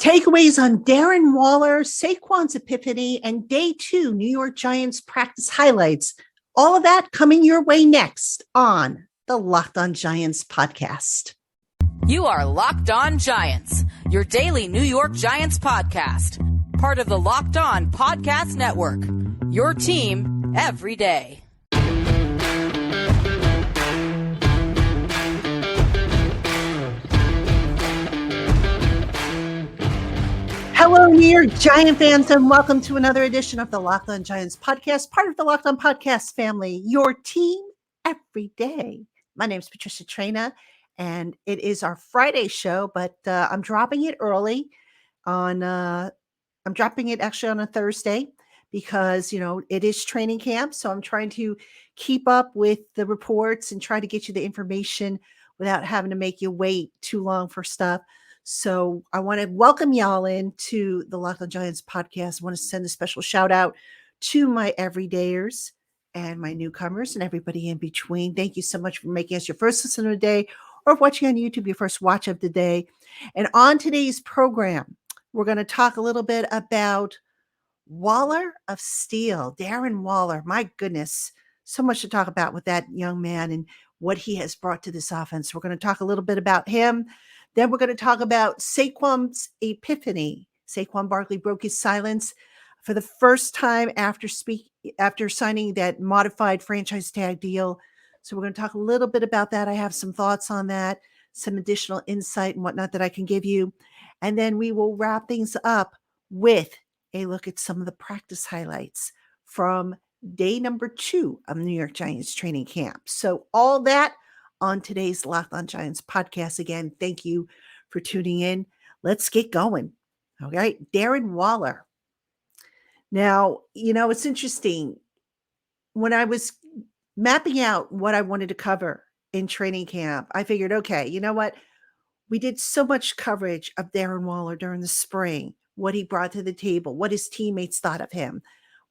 Takeaways on Darren Waller, Saquon's Epiphany, and Day 2 New York Giants practice highlights. All of that coming your way next on the Locked On Giants podcast. You are Locked On Giants, your daily New York Giants podcast. Part of the Locked On Podcast Network, your team every day. Hello, New York Giant fans, and welcome to another edition of the Locked On Giants podcast, part of the Locked On Podcast family, your team every day. My name is Patricia Traina, and it is our Friday show, but I'm dropping it early I'm dropping it actually on a Thursday because, it is training camp. So I'm trying to keep up with the reports and try to get you the information without having to make you wait too long for stuff. So I want to welcome y'all into the Locked On Giants podcast. I want to send a special shout out to my everydayers and my newcomers and everybody in between. Thank you so much for making us your first listen of the day or watching on YouTube, your first watch of the day. And on today's program, we're going to talk a little bit about Waller of Steel, Darren Waller. My goodness, so much to talk about with that young man and what he has brought to this offense. We're going to talk a little bit about him. Then we're going to talk about Saquon's Epiphany. Saquon Barkley broke his silence for the first time after signing that modified franchise tag deal. So we're going to talk a little bit about that. I have some thoughts on that, some additional insight and whatnot that I can give you. And then we will wrap things up with a look at some of the practice highlights from day number 2 of New York Giants training camp. So all that on today's Locked On Giants podcast. Again, thank you for tuning in. Let's get going. All right, Darren Waller. Now, it's interesting. When I was mapping out what I wanted to cover in training camp, I figured, okay, you know what? We did so much coverage of Darren Waller during the spring, what he brought to the table, what his teammates thought of him,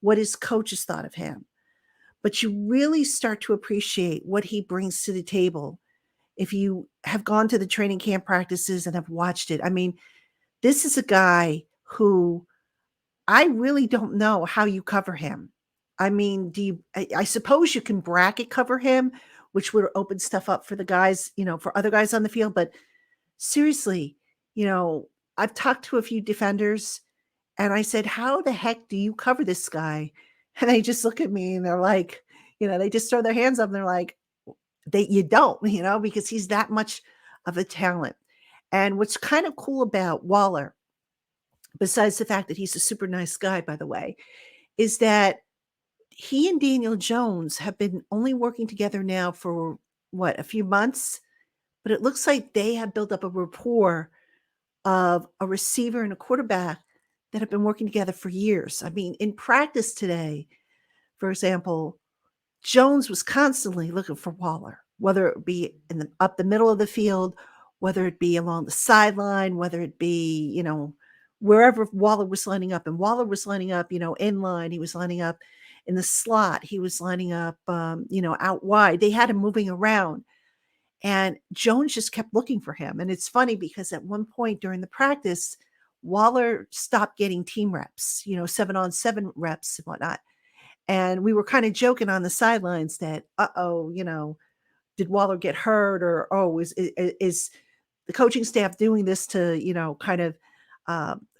what his coaches thought of him. But you really start to appreciate what he brings to the table if you have gone to the training camp practices and have watched it. I mean, this is a guy who I really don't know how you cover him. I mean, I suppose you can bracket cover him, which would open stuff up for the guys, for other guys on the field. But seriously, I've talked to a few defenders and I said, how the heck do you cover this guy? And they just look at me and they're like, they just throw their hands up and they're like, you don't, because he's that much of a talent. And what's kind of cool about Waller, besides the fact that he's a super nice guy, by the way, is that he and Daniel Jones have been only working together now for a few months, but it looks like they have built up a rapport of a receiver and a quarterback that have been working together for years. I mean, in practice today, for example, Jones was constantly looking for Waller, whether it be up the middle of the field, whether it be along the sideline, whether it be, wherever Waller was lining up. And Waller was lining up, in line. He was lining up in the slot. He was lining up, out wide. They had him moving around. And Jones just kept looking for him. And it's funny because at one point during the practice, Waller stopped getting team reps, 7-on-7 reps and whatnot. And we were kind of joking on the sidelines that, did Waller get hurt? Or, is the coaching staff doing this to, kind of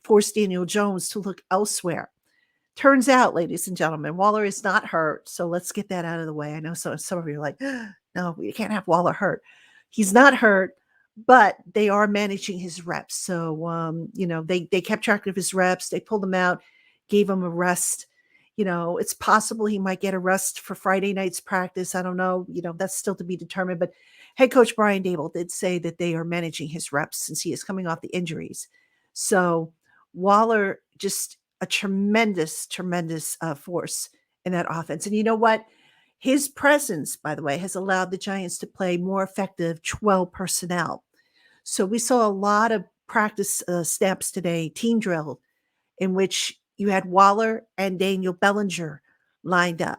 force Daniel Jones to look elsewhere? Turns out, ladies and gentlemen, Waller is not hurt. So let's get that out of the way. I know some of you are like, no, we can't have Waller hurt. He's not hurt, but they are managing his reps. So, they kept track of his reps. They pulled him out, gave him a rest. It's possible he might get a rest for Friday night's practice. I don't know. That's still to be determined. But head coach Brian Dable did say that they are managing his reps since he is coming off the injuries. So Waller, just a tremendous force in that offense. And you know what? His presence, by the way, has allowed the Giants to play more effective 12 personnel. So we saw a lot of practice snaps today, team drill, in which you had Waller and Daniel Bellinger lined up.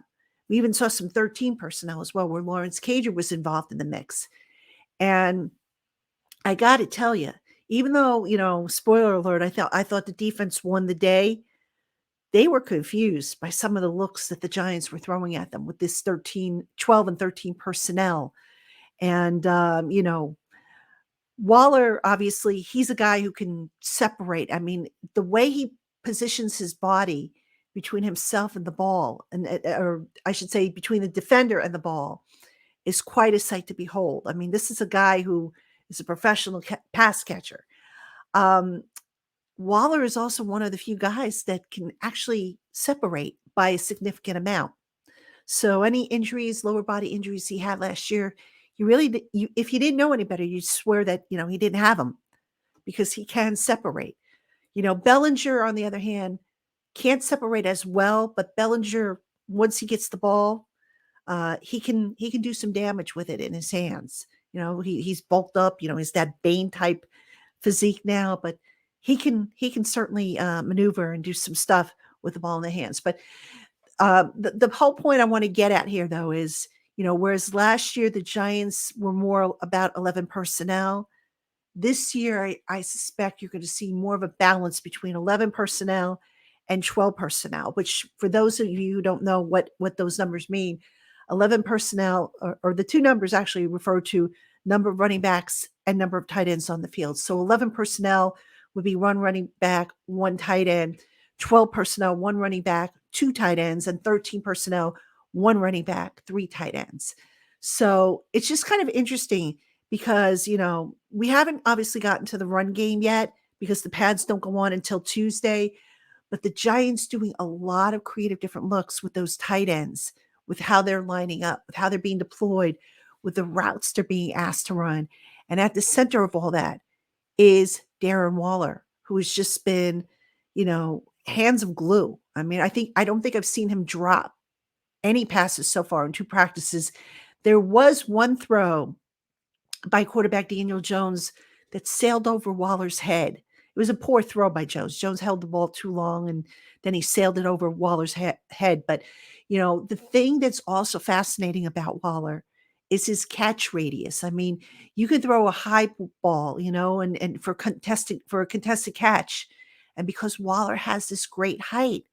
We even saw some 13 personnel as well, where Lawrence Cager was involved in the mix. And I got to tell you, even though, spoiler alert, I thought the defense won the day. They were confused by some of the looks that the Giants were throwing at them with this 12 and 13 personnel. And, Waller, obviously, he's a guy who can separate. I mean, the way he positions his body between himself and the ball, or I should say, between the defender and the ball, is quite a sight to behold. I mean, this is a guy who is a professional pass catcher. Waller is also one of the few guys that can actually separate by a significant amount. So any injuries, lower body injuries he had last year, if you didn't know any better, you'd swear that, he didn't have them because he can separate. Bellinger, on the other hand, can't separate as well, but Bellinger, once he gets the ball, he can do some damage with it in his hands. He's bulked up, he's that Bane type physique now, but he can certainly maneuver and do some stuff with the ball in the hands. But the whole point I want to get at here, though, is, whereas last year the Giants were more about 11 personnel, this year I suspect you're going to see more of a balance between 11 personnel and 12 personnel, which for those of you who don't know what those numbers mean, 11 personnel, or the two numbers actually refer to number of running backs and number of tight ends on the field. So 11 personnel would be one running back, one tight end, 12 personnel, one running back, two tight ends, and 13 personnel, one running back, three tight ends. So it's just kind of interesting because, we haven't obviously gotten to the run game yet because the pads don't go on until Tuesday, but the Giants doing a lot of creative different looks with those tight ends, with how they're lining up, with how they're being deployed, with the routes they're being asked to run. And at the center of all that is Darren Waller, who has just been, hands of glue. I mean, I don't think I've seen him drop any passes so far in two practices. There was one throw by quarterback Daniel Jones that sailed over Waller's head. It was a poor throw by Jones. Jones held the ball too long, and then he sailed it over Waller's head. But, the thing that's also fascinating about Waller is his catch radius. I mean, you could throw a high ball, and for a contested catch. And because Waller has this great height,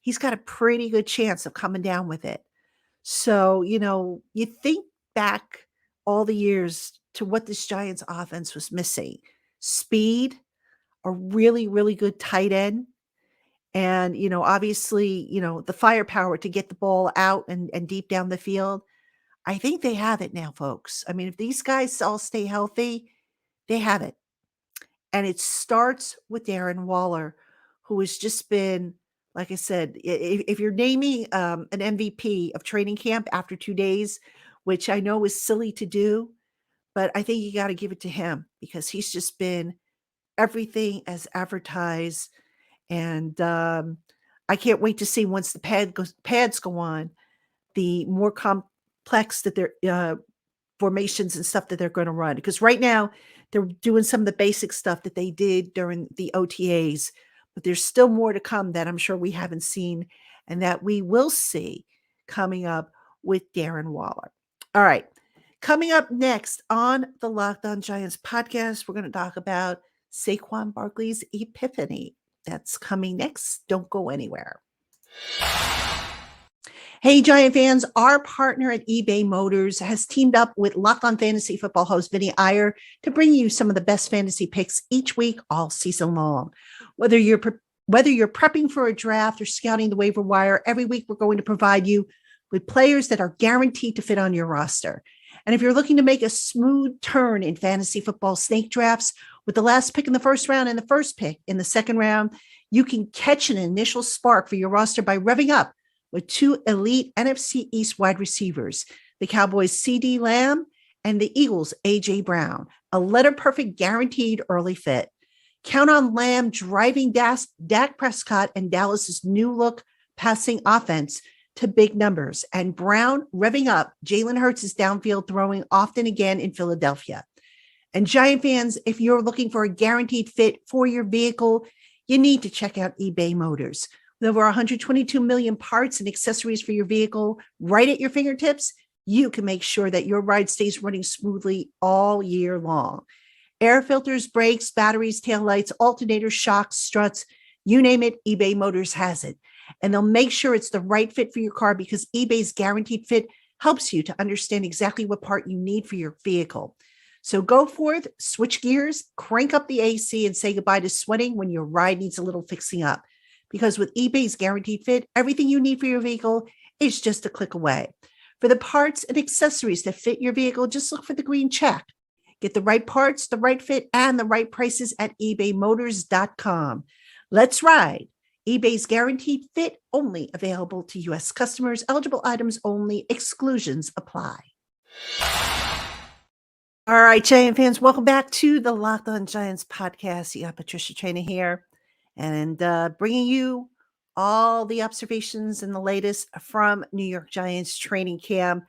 he's got a pretty good chance of coming down with it. So, you think back all the years to what this Giants offense was missing: speed, a really, really good tight end, and, obviously, the firepower to get the ball out and deep down the field. I think they have it now, folks. I mean, if these guys all stay healthy, they have it. And it starts with Darren Waller, who has just been, like I said, if you're naming an MVP of training camp after 2 days, which I know is silly to do, but I think you got to give it to him because he's just been everything as advertised. And I can't wait to see once the pads go on, the more complex that their formations and stuff that they're going to run. Because right now they're doing some of the basic stuff that they did during the OTAs, but there's still more to come that I'm sure we haven't seen and that we will see coming up with Darren Waller. All right. Coming up next on the Locked On Giants podcast, we're going to talk about Saquon Barkley's Epiphany. That's coming next. Don't go anywhere. Hey, Giant fans, our partner at eBay Motors has teamed up with Locked On Fantasy Football host Vinny Iyer to bring you some of the best fantasy picks each week, all season long. Whether you're prepping for a draft or scouting the waiver wire, every week we're going to provide you with players that are guaranteed to fit on your roster. And if you're looking to make a smooth turn in fantasy football snake drafts, with the last pick in the first round and the first pick in the second round, you can catch an initial spark for your roster by revving up with two elite NFC East wide receivers, the Cowboys' CeeDee Lamb and the Eagles' A.J. Brown, a letter-perfect guaranteed early fit. Count on Lamb driving Dak Prescott and Dallas's new-look passing offense to big numbers, and Brown revving up Jalen Hurts' downfield throwing often again in Philadelphia. And Giant fans, if you're looking for a guaranteed fit for your vehicle, you need to check out eBay Motors. With over 122 million parts and accessories for your vehicle right at your fingertips, you can make sure that your ride stays running smoothly all year long. Air filters, brakes, batteries, taillights, alternators, shocks, struts, you name it, eBay Motors has it. And they'll make sure it's the right fit for your car because eBay's guaranteed fit helps you to understand exactly what part you need for your vehicle. So go forth, switch gears, crank up the AC, and say goodbye to sweating when your ride needs a little fixing up. Because with eBay's guaranteed fit, everything you need for your vehicle is just a click away. For the parts and accessories that fit your vehicle, just look for the green check. Get the right parts, the right fit, and the right prices at ebaymotors.com. Let's ride. eBay's guaranteed fit only available to U.S. customers. Eligible items only. Exclusions apply. All right, Giant fans, welcome back to the Locked On Giants podcast. You got Patricia Traina here and bringing you all the observations and the latest from New York Giants training camp.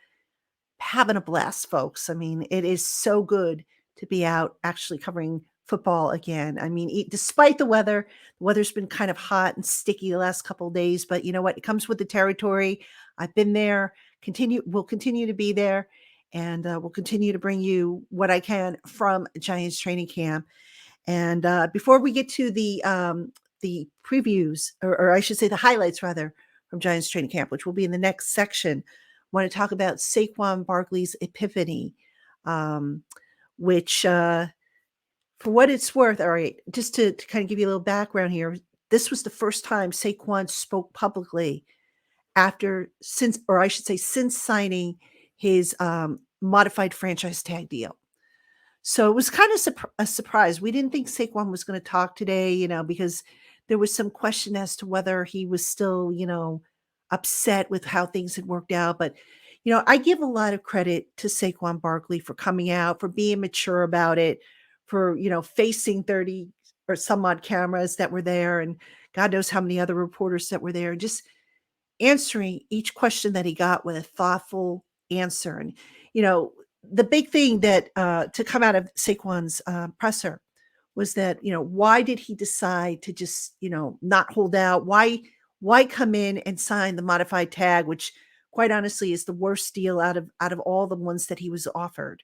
Having a blast, folks. I mean, it is so good to be out actually covering football again. I mean, despite the weather's been kind of hot and sticky the last couple of days, but you know what? It comes with the territory. I've been there, we'll continue to be there, and we'll continue to bring you what I can from Giants training camp. And before we get to the previews, or I should say the highlights rather, from Giants training camp, which will be in the next section, I want to talk about Saquon Barkley's Epiphany, which, for what it's worth, all right, just to kind of give you a little background here, this was the first time Saquon spoke publicly since signing his modified franchise tag deal. So it was kind of a surprise. We didn't think Saquon was going to talk today, because there was some question as to whether he was still, upset with how things had worked out. But, I give a lot of credit to Saquon Barkley for coming out, for being mature about it, for, facing 30 or some odd cameras that were there. And God knows how many other reporters that were there, and just answering each question that he got with a thoughtful answer. And, the big thing that to come out of Saquon's presser was that, why did he decide to just, not hold out? Why come in and sign the modified tag, which quite honestly is the worst deal out of all the ones that he was offered?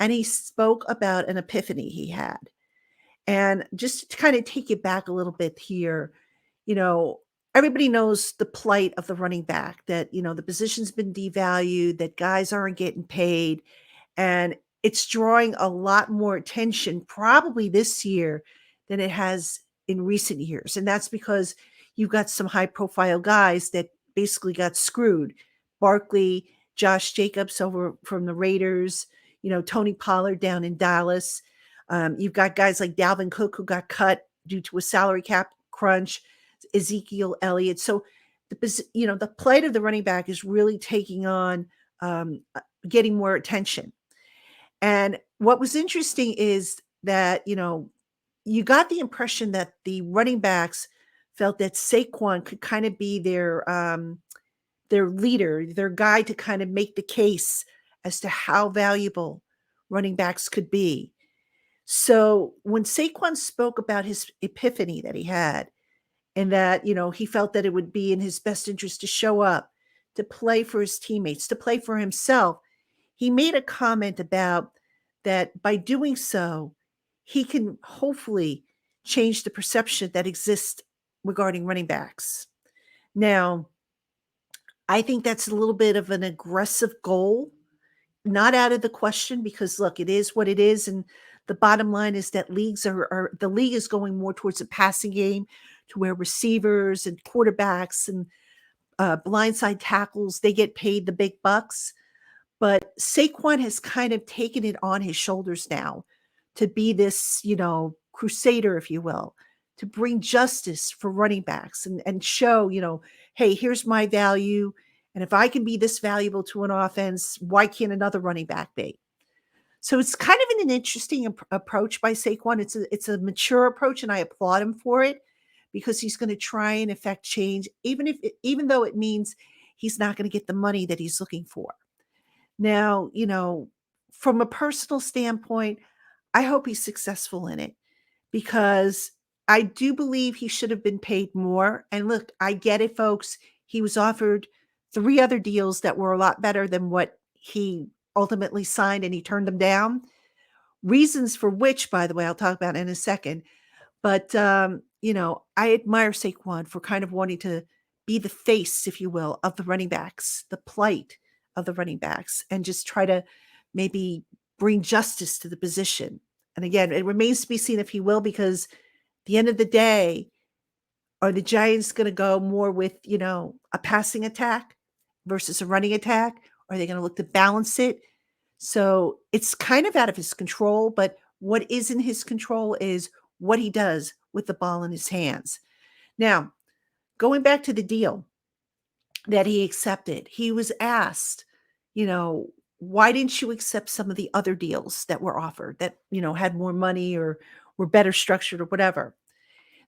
And he spoke about an epiphany he had. And just to kind of take it back a little bit here, everybody knows the plight of the running back, that, the position's been devalued, that guys aren't getting paid. And it's drawing a lot more attention probably this year than it has in recent years. And that's because you've got some high profile guys that basically got screwed. Barkley, Josh Jacobs over from the Raiders, Tony Pollard down in Dallas. You've got guys like Dalvin Cook who got cut due to a salary cap crunch, Ezekiel Elliott. So the plight of the running back is really taking on getting more attention. And what was interesting is that, you got the impression that the running backs felt that Saquon could kind of be their leader, their guy to kind of make the case as to how valuable running backs could be. So when Saquon spoke about his epiphany that he had, and that, he felt that it would be in his best interest to show up, to play for his teammates, to play for himself, he made a comment about that by doing so, he can hopefully change the perception that exists regarding running backs. Now, I think that's a little bit of an aggressive goal, not out of the question, because look, it is what it is. And the bottom line is that the league is going more towards a passing game, to where receivers and quarterbacks and blindside tackles, they get paid the big bucks. But Saquon has kind of taken it on his shoulders now to be this, crusader, if you will, to bring justice for running backs and show, hey, here's my value. And if I can be this valuable to an offense, why can't another running back be? So it's kind of an interesting approach by Saquon. It's a mature approach, and I applaud him for it, because he's going to try and affect change, even though it means he's not going to get the money that he's looking for. Now, from a personal standpoint, I hope he's successful in it, because I do believe he should have been paid more. And look, I get it, folks. He was offered 3 other deals that were a lot better than what he ultimately signed, and he turned them down. reasons for which, by the way, I'll talk about in a second. But, I admire Saquon for kind of wanting to be the face, if you will, of the running backs, the plight of the running backs, and just try to maybe bring justice to the position. And again, it remains to be seen if he will, because at the end of the day, are the Giants going to go more with, a passing attack versus a running attack? Are they going to look to balance it? So it's kind of out of his control, but what is in his control is what he does with the ball in his hands. Now, going back to the deal that he accepted, he was asked, why didn't you accept some of the other deals that were offered that, had more money or were better structured or whatever?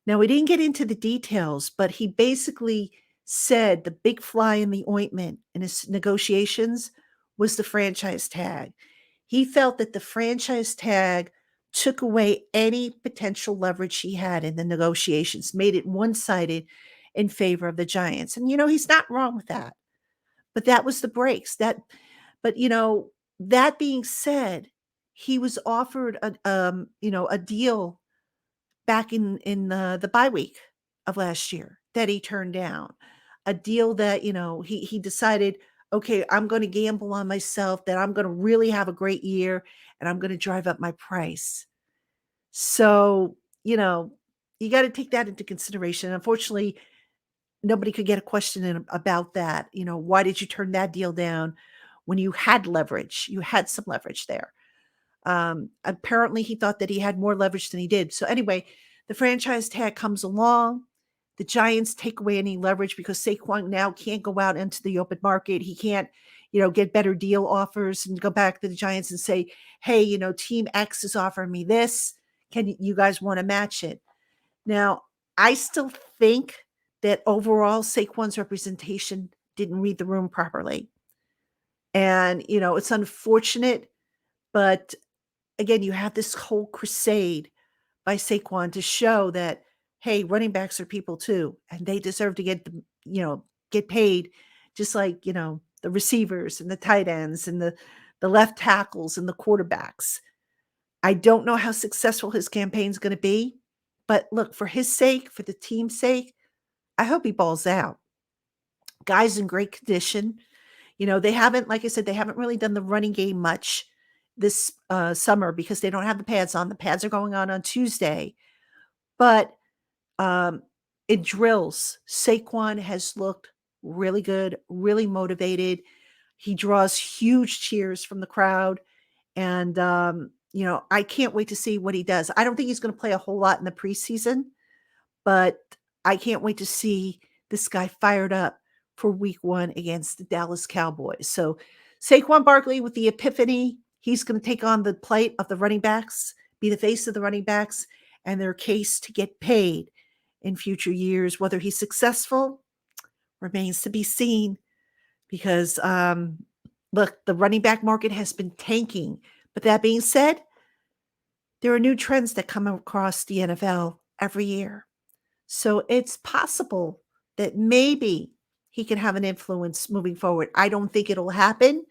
Now, we didn't get into the details, but he basically said the big fly in the ointment in his negotiations was the franchise tag. He felt that the franchise tag took away any potential leverage he had in the negotiations, made it one-sided in favor of the Giants. And, he's not wrong with that. But that was the breaks. That being said, he was offered a deal back in the bye week of last year that he turned down. A deal that, he decided, okay, I'm going to gamble on myself that I'm going to really have a great year and I'm going to drive up my price. So, you got to take that into consideration. Unfortunately, nobody could get a question in about that. Why did you turn that deal down when you had leverage? You had some leverage there. Apparently he thought that he had more leverage than he did. So anyway, the franchise tag comes along. The Giants take away any leverage because Saquon now can't go out into the open market. He can't, get better deal offers and go back to the Giants and say, hey, team X is offering me this. Can you guys want to match it? Now, I still think that overall Saquon's representation didn't read the room properly. And, it's unfortunate, but again, you have this whole crusade by Saquon to show that, hey, running backs are people too, and they deserve to get paid just like, the receivers and the tight ends and the left tackles and the quarterbacks. I don't know how successful his campaign's going to be, but look, for his sake, for the team's sake, I hope he balls out. Guy's in great condition. They haven't, like I said, they haven't really done the running game much this summer because they don't have the pads on. The pads are going on Tuesday. But in drills, Saquon has looked really good, really motivated. He draws huge cheers from the crowd. And, I can't wait to see what he does. I don't think he's going to play a whole lot in the preseason, but I can't wait to see this guy fired up for week 1 against the Dallas Cowboys. So Saquon Barkley with the epiphany, he's going to take on the plight of the running backs, be the face of the running backs and their case to get paid in future years. Whether he's successful remains to be seen because, look, the running back market has been tanking. But that being said, there are new trends that come across the NFL every year. So it's possible that maybe he can have an influence moving forward. I don't think it'll happen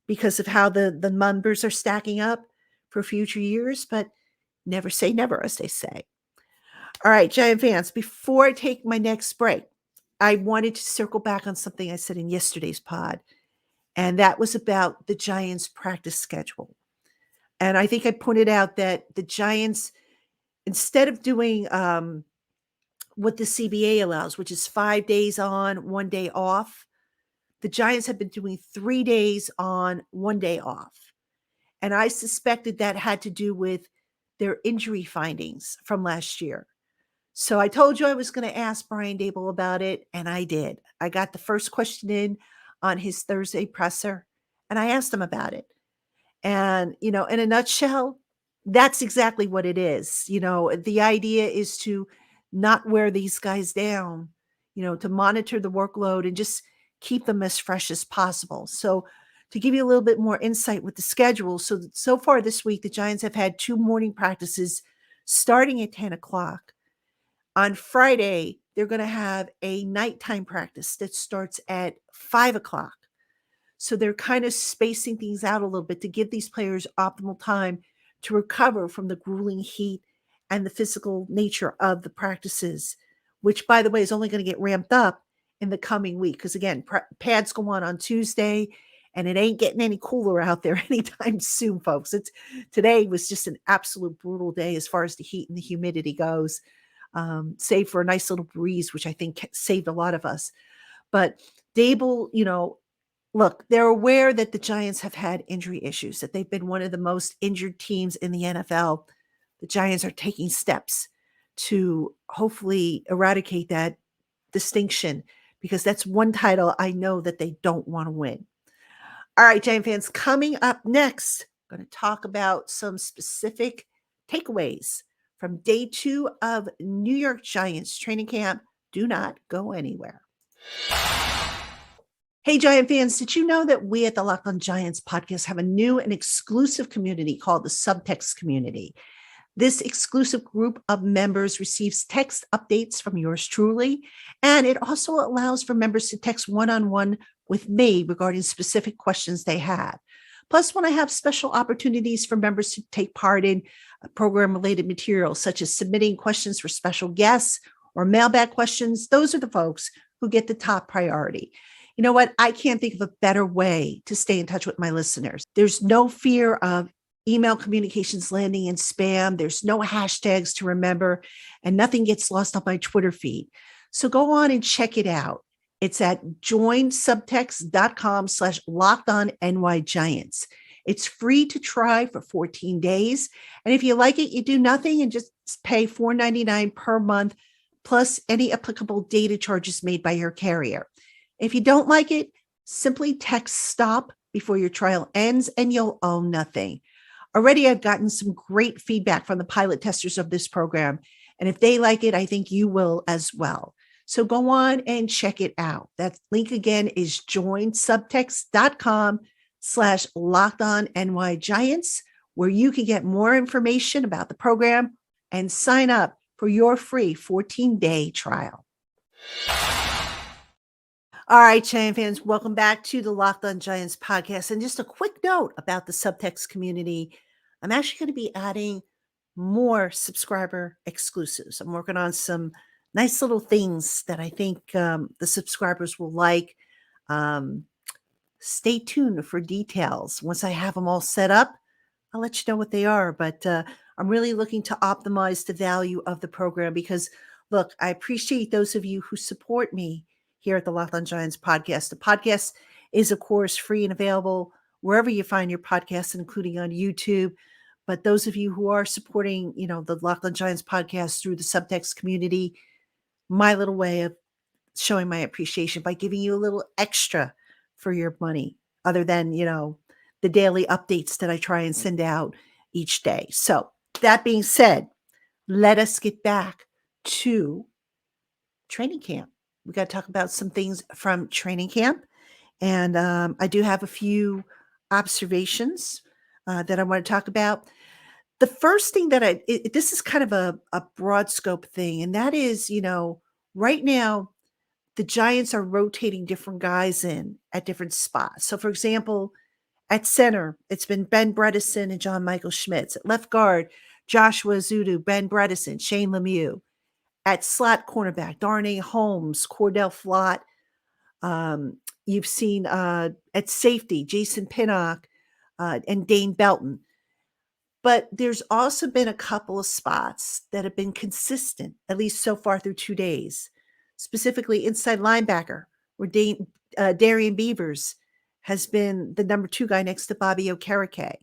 because of how the numbers are stacking up for future years, but never say never, as they say. All right, Giant fans, before I take my next break, I wanted to circle back on something I said in yesterday's pod, and that was about the Giants' practice schedule. And I think I pointed out that the Giants, instead of doing what the CBA allows, which is 5 days on, 1 day off, the Giants have been doing 3 days on, 1 day off. And I suspected that had to do with their injury findings from last year. So I told you I was going to ask Brian Dable about it, and I did. I got the first question in on his Thursday presser, and I asked him about it. And, in a nutshell, that's exactly what it is. The idea is to not wear these guys down, to monitor the workload and just keep them as fresh as possible. So to give you a little bit more insight with the schedule. So far this week, the Giants have had 2 morning practices starting at 10 o'clock. On Friday, they're going to have a nighttime practice that starts at 5 o'clock. So they're kind of spacing things out a little bit to give these players optimal time to recover from the grueling heat and the physical nature of the practices, which, by the way, is only going to get ramped up in the coming week. Because again, pads go on Tuesday, and it ain't getting any cooler out there anytime soon, folks. Today was just an absolute brutal day as far as the heat and the humidity goes, save for a nice little breeze, which I think saved a lot of us. But Dable, look, they're aware that the Giants have had injury issues, that they've been one of the most injured teams in the NFL. The Giants are taking steps to hopefully eradicate that distinction, because that's one title I know that they don't want to win. All right, Giant fans, coming up next, I'm going to talk about some specific takeaways from day 2 of New York Giants training camp. Do not go anywhere. Hey, Giant fans, did you know that we at the Locked On Giants podcast have a new and exclusive community called the Subtext Community? This exclusive group of members receives text updates from yours truly, and it also allows for members to text one-on-one with me regarding specific questions they have. Plus, when I have special opportunities for members to take part in program-related materials, such as submitting questions for special guests or mailbag questions, those are the folks who get the top priority. You know what? I can't think of a better way to stay in touch with my listeners. There's no fear of email communications landing in spam. There's no hashtags to remember, and nothing gets lost on my Twitter feed. So go on and check it out. It's at joinsubtext.com/lockedonnygiants. It's free to try for 14 days. And if you like it, you do nothing and just pay $4.99 per month, plus any applicable data charges made by your carrier. If you don't like it, simply text stop before your trial ends and you'll owe nothing. Already, I've gotten some great feedback from the pilot testers of this program. And if they like it, I think you will as well. So go on and check it out. That link again is joinsubtext.com/lockedonnygiants, where you can get more information about the program and sign up for your free 14-day trial. All right, Giant fans, welcome back to the Locked On Giants podcast. And just a quick note about the Subtext community. I'm actually going to be adding more subscriber exclusives. I'm working on some nice little things that I think the subscribers will like. Stay tuned for details. Once I have them all set up, I'll let you know what they are. But I'm really looking to optimize the value of the program because, look, I appreciate those of you who support me here at the Locked On Giants podcast. The podcast is, of course, free and available wherever you find your podcasts, including on YouTube. But those of you who are supporting, the Locked On Giants podcast through the Subtext community, my little way of showing my appreciation by giving you a little extra for your money, other than, the daily updates that I try and send out each day. So that being said, let us get back to training camp. We got to talk about some things from training camp. And I do have a few observations that I want to talk about. The first thing that this is kind of a broad scope thing. And that is, right now, the Giants are rotating different guys in at different spots. So, for example, at center, it's been Ben Bredesen and John Michael Schmitz. At left guard, Joshua Zudu, Ben Bredesen, Shane Lemieux. At slot cornerback, Darnay Holmes, Cordell Flatt. You've seen at safety, Jason Pinnock and Dane Belton. But there's also been a couple of spots that have been consistent, at least so far through 2 days. Specifically, inside linebacker, where Darian Beavers has been the number 2 guy next to Bobby Okereke.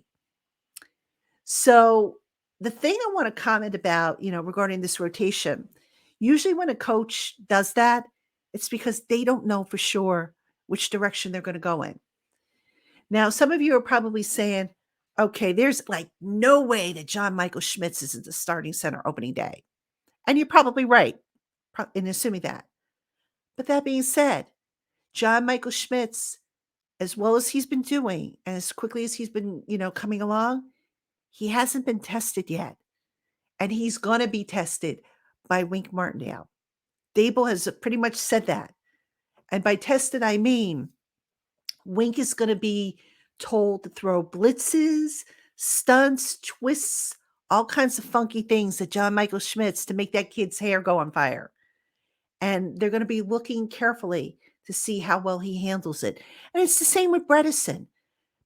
So the thing I want to comment about, regarding this rotation, usually when a coach does that, it's because they don't know for sure which direction they're going to go in. Now, some of you are probably saying, okay, there's no way that John Michael Schmitz is at the starting center opening day. And you're probably right in assuming that. But that being said, John Michael Schmitz, as well as he's been doing and as quickly as he's been, coming along, he hasn't been tested yet. And he's going to be tested by Wink Martindale. Dable has pretty much said that. And by tested, I mean Wink is going to be told to throw blitzes, stunts, twists, all kinds of funky things that John Michael Schmitz to make that kid's hair go on fire. And they're going to be looking carefully to see how well he handles it. And it's the same with Bredesen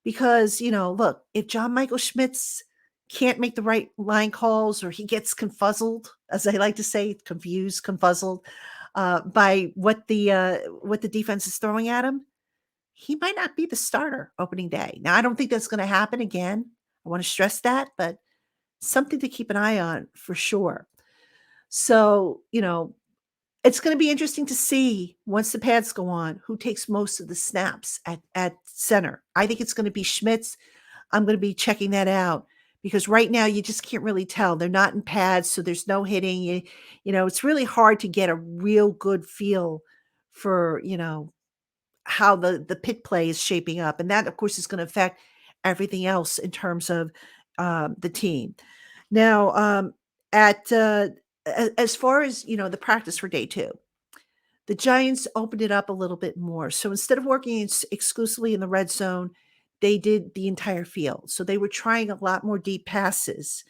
because, look, if John Michael Schmitz can't make the right line calls or he gets confuzzled, as I like to say, confused, confuzzled by what the defense is throwing at him, he might not be the starter opening day. Now, I don't think that's going to happen again. I want to stress that, but something to keep an eye on for sure. So, it's going to be interesting to see once the pads go on who takes most of the snaps at center. I think it's going to be Schmitz. I'm going to be checking that out because right now you just can't really tell. They're not in pads, so there's no hitting. It's really hard to get a real good feel for, how the pit play is shaping up. And that, of course, is going to affect everything else in terms of the team. Now, as far as, the practice for day 2, the Giants opened it up a little bit more. So instead of working exclusively in the red zone, they did the entire field. So they were trying a lot more deep passes.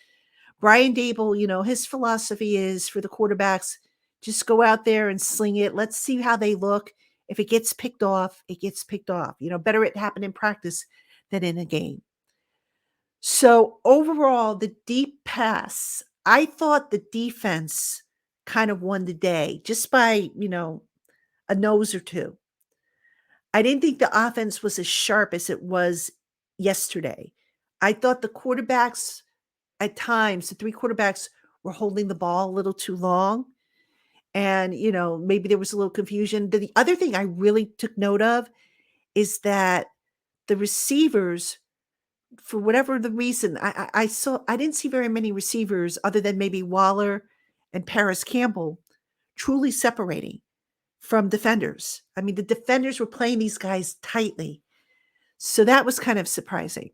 Brian Dable, his philosophy is for the quarterbacks, just go out there and sling it. Let's see how they look. If it gets picked off, it gets picked off. Better it happen in practice than in a game. So overall, the deep pass, I thought the defense kind of won the day just by, a nose or two. I didn't think the offense was as sharp as it was yesterday. I thought the quarterbacks, at times, the 3 quarterbacks were holding the ball a little too long. And, maybe there was a little confusion. The other thing I really took note of is that the receivers, for whatever the reason, I didn't see very many receivers other than maybe Waller and Paris Campbell truly separating from defenders. I mean, the defenders were playing these guys tightly. So that was kind of surprising.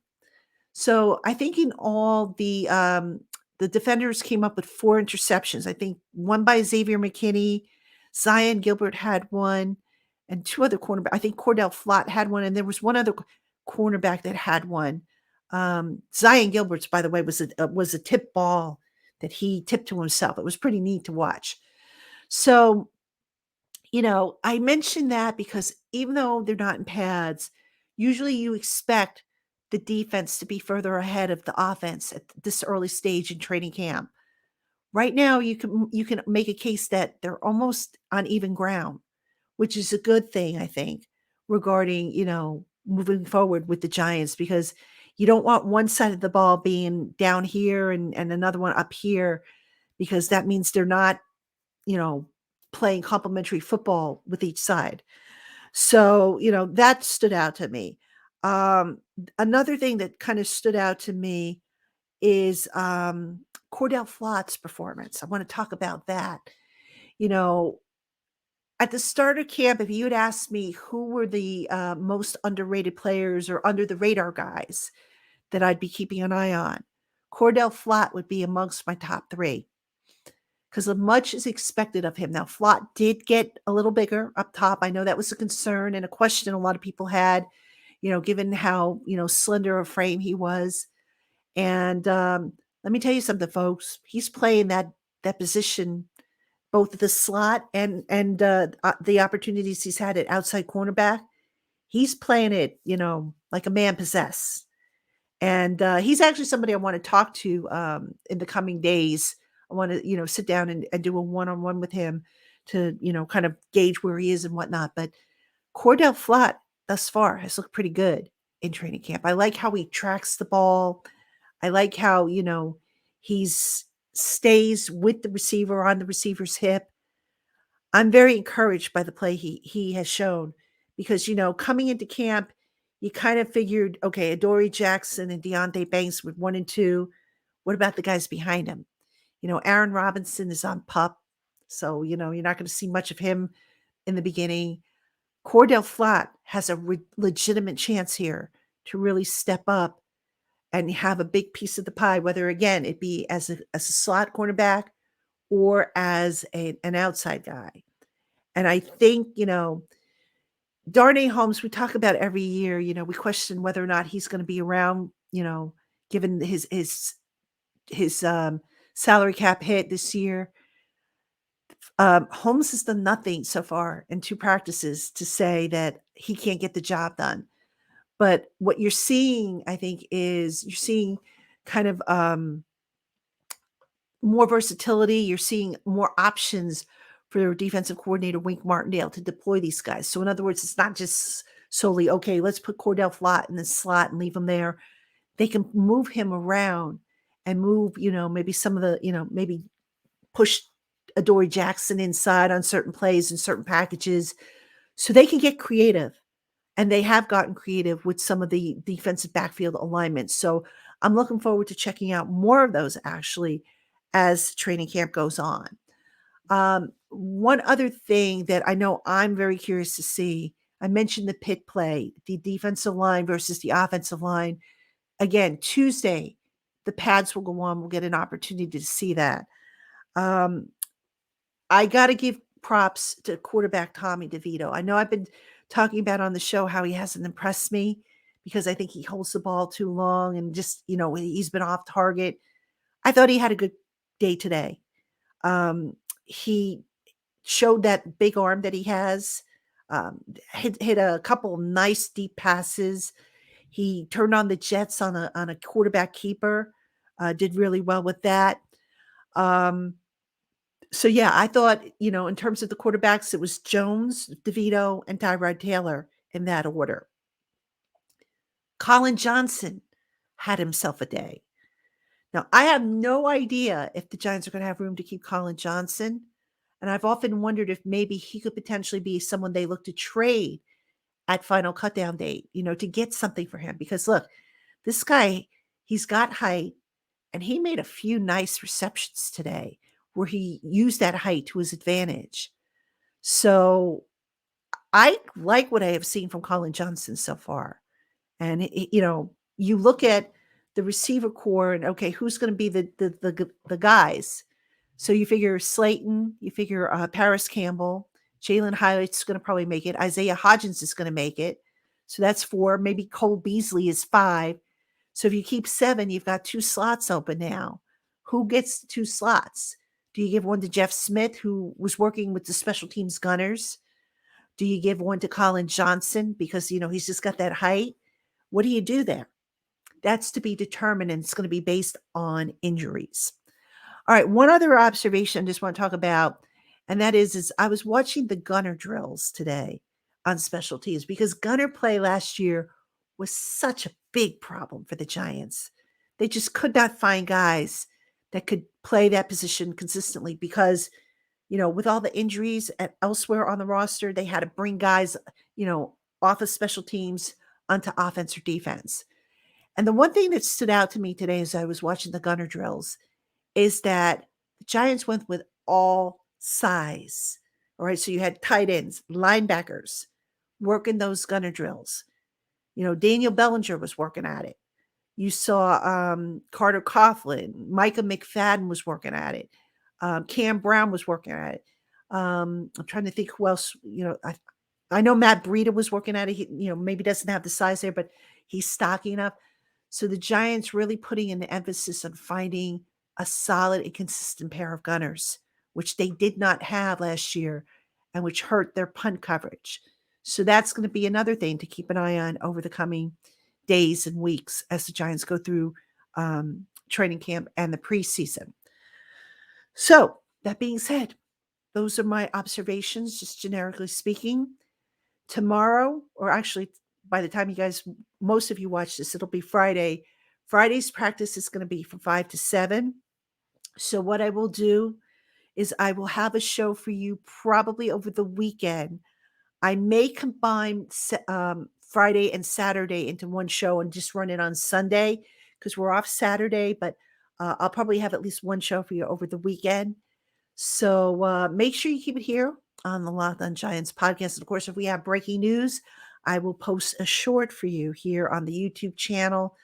So I think in all the defenders came up with 4 interceptions. I think one by Xavier McKinney, Zion Gilbert had one, and 2 other cornerbacks. I think Cordell Flatt had one, and there was one other cornerback that had one. Zion Gilbert's, by the way, was a tip ball that he tipped to himself. It was pretty neat to watch. So, I mentioned that because even though they're not in pads, usually you expect the defense to be further ahead of the offense at this early stage in training camp. Right now, you can make a case that they're almost on even ground, which is a good thing, I think, regarding, moving forward with the Giants, because you don't want one side of the ball being down here and another one up here, because that means they're not, playing complementary football with each side. So, that stood out to me. Another thing that kind of stood out to me is Cordell Flatt's performance. I want to talk about that. At the start of camp, if you had asked me who were the most underrated players or under the radar guys that I'd be keeping an eye on, Cordell Flatt would be amongst my top 3 because much is expected of him. Now, Flatt did get a little bigger up top. I know that was a concern and a question a lot of people had, given how, slender a frame he was. And let me tell you something, folks. He's playing that position, both the slot and the opportunities he's had at outside cornerback. He's playing it, like a man possessed. And he's actually somebody I want to talk to in the coming days. I want to, sit down and do a one-on-one with him to, kind of gauge where he is and whatnot. But Cordell Flatt thus far has looked pretty good in training camp. I like how he tracks the ball. I like how, he's stays with the receiver on the receiver's hip. I'm very encouraged by the play he has shown because, coming into camp, you kind of figured, okay, Adoree Jackson and Deonte Banks with 1 and 2. What about the guys behind him? Aaron Robinson is on PUP. So, you're not going to see much of him in the beginning. Cordell Flatt has a legitimate chance here to really step up and have a big piece of the pie, whether, again, it be as a slot cornerback or as an outside guy. And I think, Darnay Holmes, we talk about every year, we question whether or not he's going to be around, given his salary cap hit this year. Holmes has done nothing so far in 2 practices to say that he can't get the job done. But what you're seeing, I think, is you're seeing kind of more versatility. You're seeing more options for defensive coordinator Wink Martindale to deploy these guys. So in other words, it's not just solely, okay, let's put Cordell Flatt in the slot and leave him there. They can move him around and move, maybe some of the, maybe push Adoree Jackson inside on certain plays and certain packages so they can get creative. And they have gotten creative with some of the defensive backfield alignments. So I'm looking forward to checking out more of those actually as training camp goes on. One other thing that I know I'm very curious to see, I mentioned the pit play, the defensive line versus the offensive line. Again, Tuesday, the pads will go on. We'll get an opportunity to see that. I got to give props to quarterback Tommy DeVito. I know I've been talking about on the show how he hasn't impressed me because I think he holds the ball too long and just, he's been off target. I thought he had a good day today. He showed that big arm that he has, hit a couple of nice deep passes. He turned on the Jets on a quarterback keeper, did really well with that. So yeah, I thought, in terms of the quarterbacks, it was Jones, DeVito, and Tyrod Taylor in that order. Colin Johnson had himself a day. Now, I have no idea if the Giants are going to have room to keep Colin Johnson. And I've often wondered if maybe he could potentially be someone they look to trade at final cutdown date, to get something for him. Because look, this guy, he's got height and he made a few nice receptions today where he used that height to his advantage. So I like what I have seen from Colin Johnson so far. And, you look at the receiver core and, okay, who's going to be the guys? So you figure Slayton, you figure Paris Campbell, Jalen Hyatt's going to probably make it. Isaiah Hodgins is going to make it. So that's 4. Maybe Cole Beasley is 5. So if you keep 7, you've got 2 slots open now. Who gets 2 slots? Do you give one to Jeff Smith, who was working with the special teams gunners? Do you give one to Colin Johnson because, he's just got that height? What do you do there? That's to be determined, and it's going to be based on injuries. All right, one other observation I just want to talk about, and that is I was watching the gunner drills today on special teams because gunner play last year was such a big problem for the Giants. They just could not find guys that could play that position consistently because, with all the injuries elsewhere on the roster, they had to bring guys, off of special teams onto offense or defense. And the one thing that stood out to me today as I was watching the gunner drills is that the Giants went with all size. All right. So you had tight ends, linebackers working those gunner drills. Daniel Bellinger was working at it. You saw Carter Coughlin, Micah McFadden was working at it. Cam Brown was working at it. I'm trying to think who else, I know Matt Breida was working at it. He, maybe doesn't have the size there, but he's stocky enough. So the Giants really putting an emphasis on finding a solid and consistent pair of gunners, which they did not have last year and which hurt their punt coverage. So that's going to be another thing to keep an eye on over the coming days and weeks as the Giants go through training camp and the preseason. So that being said, those are my observations, just generically speaking. Tomorrow, or actually by the time most of you watch this, it'll be Friday. Friday's practice is going to be from 5 to 7. So what I will do is I will have a show for you probably over the weekend. I may combine Friday and Saturday into one show and just run it on Sunday because we're off Saturday, but I'll probably have at least one show for you over the weekend. So make sure you keep it here on the Locked On Giants podcast. And of course, if we have breaking news, I will post a short for you here on the YouTube channel.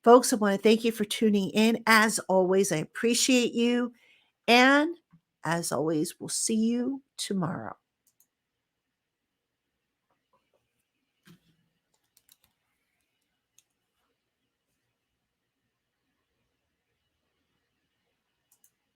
Folks, I want to thank you for tuning in. As always, I appreciate you. And as always, we'll see you tomorrow.